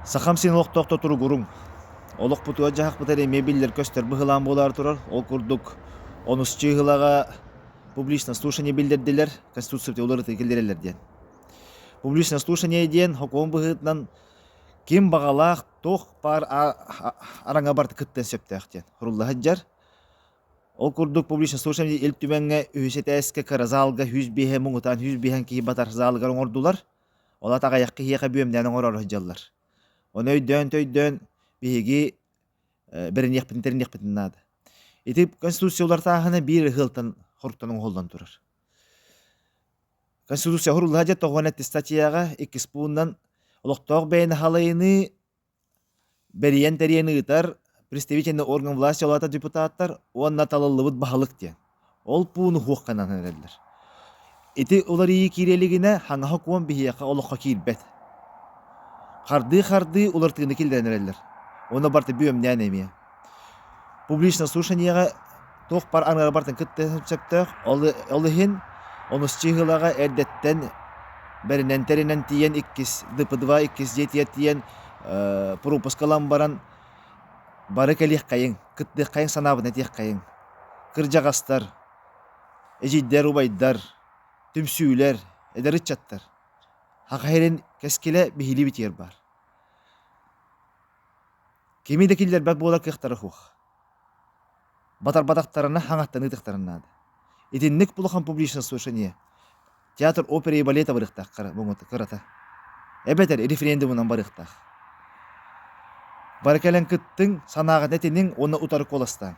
Сахам сен олықтоқта тұру күрің. Олық бұтуа жағық бұтары мебелдер көстер бұғылан болар тұрар. Ол күрдік 13 жылаға публично слушание білдерділер, Конституция олары текелдерелер ден. Публично слушание ден, хокуын бұғытынан кем бағалақ тоқ бар араңа барды күттен сөптәқ ден. Құрылығы жар. Ол күрдік публично слушание ел түменге үйсеті әске кірі залға 100 мұңытан 100 кейі батар залғарын ордулар. Ола таға яққы еқа бүйемденің орар жаллар. Оны өйдөн биһиги берин яқпын нады. Итип конституциялар тағына бір ғылтын хорттанын қолдан тұрар. Конституция хұрулға жет тоғанетті статьяға 2 пуннан олықтоқ бәйіні халайыны бериен тәрияны ұтар представительный орган власти олата депутаттар онна талылыбыт бағылық ден. Ол пуыны хуққанан әрелдер. Ити олар ии кирелігіне хаңа хокуан бихияқа олыққа кирбет. Қарды олар тығыны келдерін әрелдер. Оны барты бүйемден әмия. Публично слушанияға тоқ бар аңғара бартын күтті сөптіқ. Олығын 13 жылаға әрдеттен бәрінен тәрінен тиен 2 ДП2 2 жетия тиен пропускалан баран бары кәлек қайын, күтті қайын санабын әтек қайын. Кіржағастар, әжейдер убайдар, түмсүйлер, әдәрітчаттар. Хақайрен кәскелі бігілі бітер бар. Кемейді келдер бәк болар кіқтары хуқ. Батар-батақтарына хаңаттаны тұқтарынады. Етіннік бұлыған публично слушание. Театр, опера и балета барықтақ қырата. Әбәтер референдумынан барықтақ. Барыкәлін күттің санағын әтенің оны ұтары қоластан.